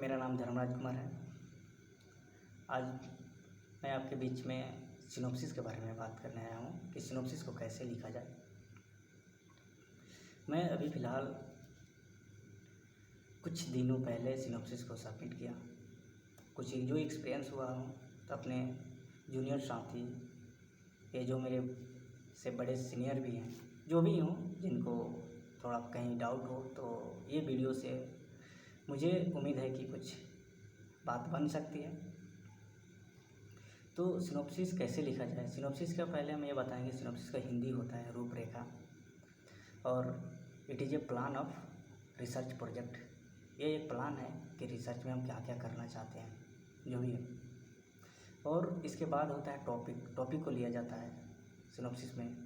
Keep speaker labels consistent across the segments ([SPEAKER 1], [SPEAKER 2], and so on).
[SPEAKER 1] मेरा नाम धर्मराज कुमार है। आज मैं आपके बीच में सिनॉप्सिस के बारे में बात करने आया हूँ कि सिनॉप्सिस को कैसे लिखा जाए। मैं अभी फ़िलहाल कुछ दिनों पहले सिनॉप्सिस को सबमिट किया। कुछ जो एक्सपीरियंस हुआ हूँ तो अपने जूनियर साथी ये जो मेरे से बड़े सीनियर भी हैं, जो भी हों, जिनको थोड़ा कहीं डाउट हो तो ये वीडियो से मुझे उम्मीद है कि कुछ बात बन सकती है। तो सिनॉप्सिस कैसे लिखा जाए। सिनॉप्सिस का पहले हम ये बताएंगे, सिनॉप्सिस का हिंदी होता है रूपरेखा, और it is a plan of research project. ये एक प्लान है कि रिसर्च में हम क्या क्या करना चाहते हैं, जो भी है। और इसके बाद होता है टॉपिक को लिया जाता है सिनॉप्सिस में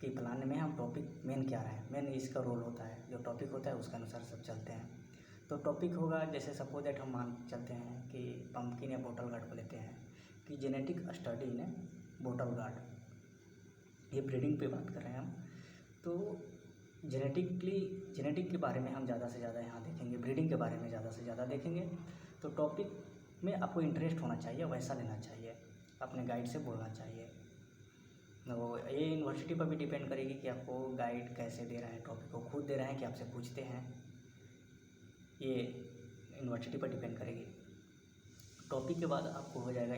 [SPEAKER 1] कि प्लान में हम टॉपिक मेन क्या है, मेन इसका रोल होता है। जो टॉपिक होता है उसके अनुसार सब चलते हैं। तो टॉपिक होगा, जैसे सपोज दैट हम मान चलते हैं कि पम्पकिन या बोटल गार्ड को लेते हैं कि genetic study in bottle guard, ये ब्रीडिंग पे बात कर रहे हैं हम। तो जेनेटिक के बारे में हम ज़्यादा से ज़्यादा यहाँ देखेंगे, ब्रीडिंग के बारे में ज़्यादा से ज़्यादा देखेंगे। तो टॉपिक में आपको इंटरेस्ट होना चाहिए, वैसा लेना चाहिए, अपने गाइड से बोलना चाहिए। तो ये यूनिवर्सिटी पर भी डिपेंड करेगी कि आपको गाइड कैसे दे रहे हैं, टॉपिक को खुद दे रहे हैं कि आपसे पूछते हैं, ये यूनिवर्सिटी पर डिपेंड करेगी। टॉपिक के बाद आपको हो जाएगा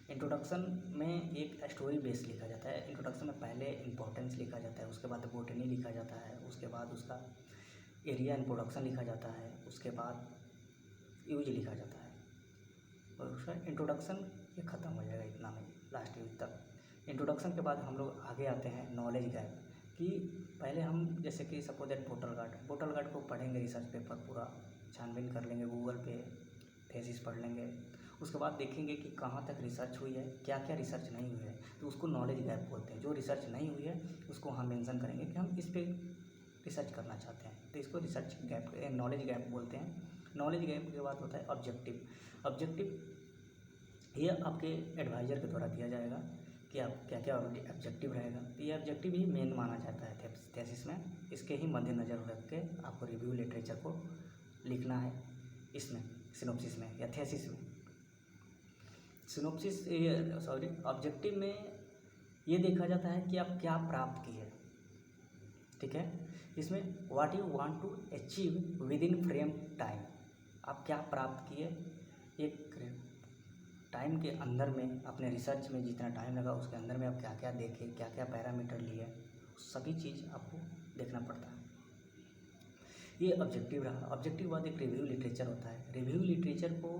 [SPEAKER 1] इंट्रोडक्शन में एक स्टोरी बेस लिखा जाता है। इंट्रोडक्शन में पहले इंपॉर्टेंस लिखा जाता है, उसके बाद बोटनी लिखा जाता है, उसके बाद उसका एरिया इन प्रोडक्शन लिखा जाता है, उसके बाद यूज लिखा जाता है, और उसका इंट्रोडक्शन ये ख़त्म हो जाएगा इतना में, लास्ट यूज तक। इंट्रोडक्शन के बाद हम लोग आगे आते हैं नॉलेज गैप, कि पहले हम जैसे कि सपोज दैट बोटल गार्ड को पढ़ेंगे, रिसर्च पेपर पूरा छानबीन कर लेंगे, गूगल पे थेसिस पढ़ लेंगे। उसके बाद देखेंगे कि कहाँ तक रिसर्च हुई है, क्या क्या रिसर्च नहीं हुई है, तो उसको नॉलेज गैप बोलते हैं। जो रिसर्च नहीं हुई है उसको हम मेंशन करेंगे कि हम इस पे रिसर्च करना चाहते हैं, तो इसको रिसर्च गैप, नॉलेज गैप बोलते हैं। नॉलेज गैप के बाद होता है ऑब्जेक्टिव। ये आपके एडवाइज़र के द्वारा दिया जाएगा कि आप क्या क्या ऑब्जेक्टिव रहेगा। तो ये ऑब्जेक्टिव ही मेन माना जाता है थेसिस में। इसके ही मद्देनज़र रख के आपको रिव्यू लिटरेचर को लिखना है, इसमें सिनॉप्सिस में या थेसिस में। ऑब्जेक्टिव में ये देखा जाता है कि आप क्या प्राप्त किए, ठीक है। इसमें what you want to achieve within frame time, आप क्या प्राप्त किए एक टाइम के अंदर में, अपने रिसर्च में जितना टाइम लगा उसके अंदर में आप क्या क्या देखे, क्या क्या पैरामीटर लिए, सभी चीज़ आपको देखना पड़ता है। ये ऑब्जेक्टिव रहा। ऑब्जेक्टिव बाद एक रिव्यू लिटरेचर होता है। रिव्यू लिटरेचर को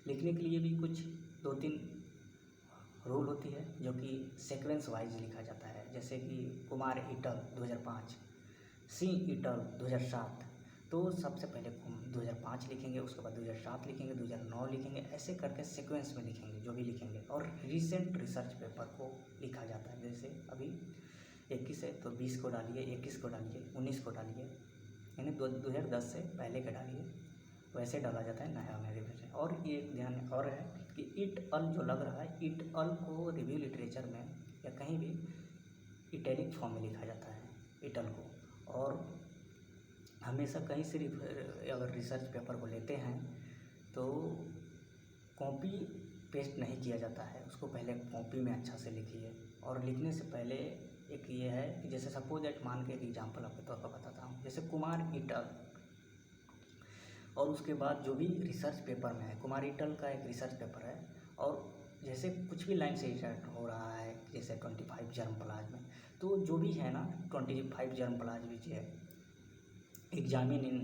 [SPEAKER 1] लिखने के लिए भी कुछ 2-3 रूल होती है, जो कि सीक्वेंस वाइज लिखा जाता है। जैसे कि कुमार इटल 2005, सिंह इटल 2007, तो सबसे पहले 2005 लिखेंगे, उसके बाद 2007 लिखेंगे, 2009 लिखेंगे, ऐसे करके सीक्वेंस में लिखेंगे जो भी लिखेंगे। और रिसेंट रिसर्च पेपर को लिखा जाता है। जैसे अभी 21 है तो 20 को डालिए, 21 को डालिए, 19 को डालिए, यानी 2010 से पहले का डालिए, वैसे डाला जाता है नया में रिविजन। और ये ध्यान और है कि इट अल जो लग रहा है, इट अल को रिव्यू लिटरेचर में या कहीं भी इटैलिक फॉर्म में लिखा जाता है, इट अल को। और हमेशा कहीं से अगर रिसर्च पेपर को लेते हैं तो कॉपी पेस्ट नहीं किया जाता है, उसको पहले कॉपी में अच्छा से लिखिए। और लिखने से पहले एक ये है कि जैसे सपोज दैट मान के एक एग्जांपल आपके तौर पर बताता हूँ, जैसे कुमार इटल, और उसके बाद जो भी रिसर्च पेपर में है, कुमार इटल का एक रिसर्च पेपर है, और जैसे कुछ भी लाइन से स्टार्ट हो रहा है, जैसे 25 जर्म प्लाज में, तो जो भी है ना 25 जर्म प्लाज विच है examine in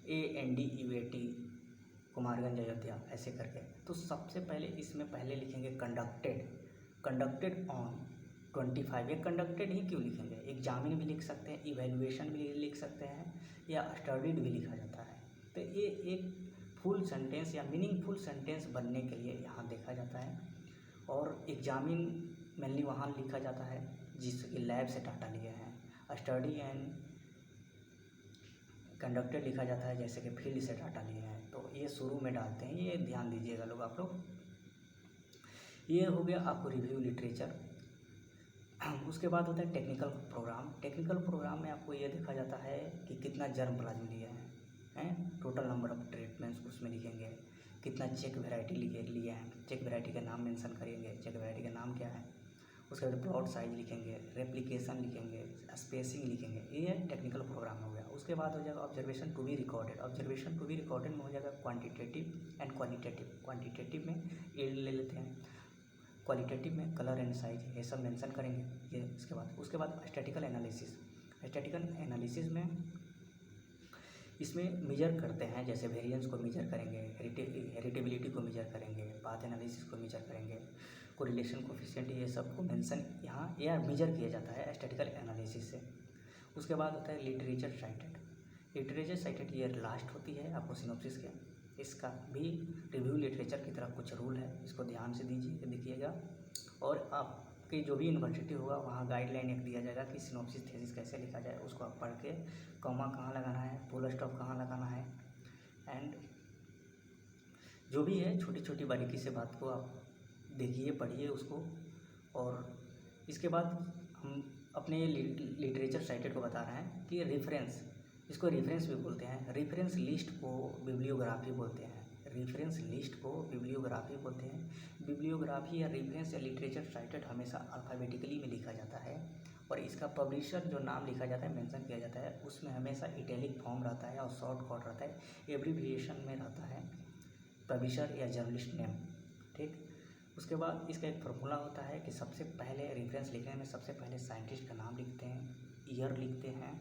[SPEAKER 1] ANDUAT Kumarganj Ayodhya, ऐसे करके। तो सबसे पहले इसमें पहले लिखेंगे कंडक्टेड ऑन 25। ये कंडक्टेड ही क्यों लिखेंगे, एग्जामिन भी लिख सकते हैं, इवैल्यूएशन भी लिख सकते हैं, या स्टडीड भी लिखा जाता है। तो ये एक फुल सेंटेंस या मीनिंगफुल सेंटेंस बनने के लिए यहाँ देखा जाता है। और एग्जामिन मेनली वहाँ लिखा जाता है जिसकी लैब से डाटा लिए हैं। स्टडी एंड कंडक्टेड लिखा जाता है जैसे कि फील्ड से डाटा लिए हैं, तो ये शुरू में डालते हैं, ये ध्यान दीजिएगा लोग, आप लोग। ये हो गया आपको रिव्यू लिटरेचर। उसके बाद होता है टेक्निकल प्रोग्राम। टेक्निकल प्रोग्राम में आपको ये देखा जाता है कि कितना जर्म प्लाज्म लिए हैं, हैं, टोटल नंबर ऑफ ट्रीटमेंट्स उसमें लिखेंगे, कितना चेक वैरायटी लिए हैं, चेक वैरायटी का नाम मेंशन करेंगे, चेक वैरायटी का नाम क्या है, उसके बाद प्लॉट साइज लिखेंगे, रेप्लिकेशन लिखेंगे, स्पेसिंग लिखेंगे। ये टेक्निकल प्रोग्राम हो गया। उसके बाद हो जाएगा observation to be recorded. Observation to be recorded में हो जाएगा क्वांटिटेटिव एंड क्वालिटेटिव। क्वांटिटेटिव में यील्ड ले लेते हैं, क्वालिटेटिव में कलर एंड साइज, ये सब मेंशन करेंगे। ये उसके बाद स्टैटिकल एनालिसिस। स्टैटिकल एनालिसिस में इसमें मेजर करते हैं, जैसे वेरिएंस को मेजर करेंगे, हेरिटेबिलिटी को मेजर करेंगे, पाथ एनालिसिस को मेजर करेंगे, कोरिलेशन कोफिशिएंट, ये सब को मेंशन यहाँ या मेजर किया जाता है स्टैटिकल एनालिसिस से। उसके बाद होता है लिटरेचर साइटेड। लिटरेचर साइटेड ये लास्ट होती है आपको सिनॉप्सिस के। इसका भी रिव्यू लिटरेचर की तरफ कुछ रूल है, इसको ध्यान से देखिएगा। और आपकी जो भी यूनिवर्सिटी होगा वहाँ गाइडलाइन एक दिया जाएगा कि सिनॉप्सिस थीसिस कैसे लिखा जाए, उसको आप पढ़ के कॉमा कहाँ लगाना है, फुल स्टॉप कहाँ लगाना है, एंड जो भी है छोटी छोटी बारीकी से बात को आप देखिए, पढ़िए उसको। और इसके बाद हम अपने लिटरेचर साइटेड को बता रहे हैं कि रेफरेंस, इसको रेफरेंस भी बोलते हैं। रेफरेंस लिस्ट को बिब्लियोग्राफी बोलते हैं। रेफरेंस लिस्ट को बिब्लियोग्राफी बोलते हैं। बिब्लियोग्राफी या रेफरेंस या लिटरेचर साइटेड हमेशा अल्फ़ाबेटिकली में लिखा जाता है, और इसका पब्लिशर जो नाम लिखा जाता है, मेंशन किया जाता है, उसमें हमेशा इटैलिक फॉर्म रहता है और शॉर्ट कट रहता है, एब्रीविएशन में रहता है पब्लिशर या जर्नलिस्ट नेम। ठीक, उसके बाद इसका एक फार्मूला होता है कि सबसे पहले रेफरेंस लिखने में सबसे पहले साइंटिस्ट का नाम लिखते हैं, ईयर लिखते हैं,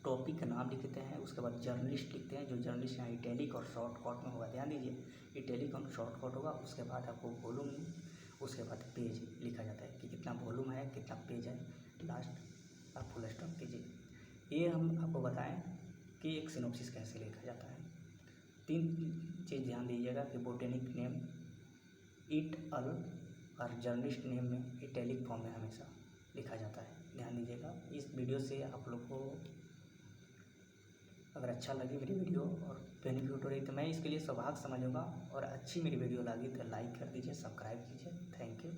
[SPEAKER 1] टॉपिक का नाम लिखते हैं, उसके बाद जर्नलिस्ट लिखते हैं। जो जर्नलिस्ट यहाँ इटैलिक और शॉर्ट कट में होगा, ध्यान दीजिए, इटैलिक और शॉर्ट कट होगा। उसके बाद आपको वॉल्यूम, उसके बाद पेज लिखा जाता है कि कितना वॉल्यूम है, कितना पेज है, लास्ट आप फुल स्टॉप कीजिए। ये हम आपको बताएं कि एक सिनॉप्सिस कैसे लिखा जाता है। 3 चीज़ ध्यान दीजिएगा कि बोटेनिक नेम इट अल और जर्नलिस्ट नेम में इटैलिक फॉर्म में हमेशा लिखा जाता है, ध्यान दीजिएगा। इस वीडियो से आप लोग को अगर अच्छा लगी मेरी वीडियो और बेनिफिट हो रही तो मैं इसके लिए सौभाग्य समझूंगा, और अच्छी मेरी वीडियो लगी तो लाइक कर दीजिए, सब्सक्राइब कीजिए। Thank you.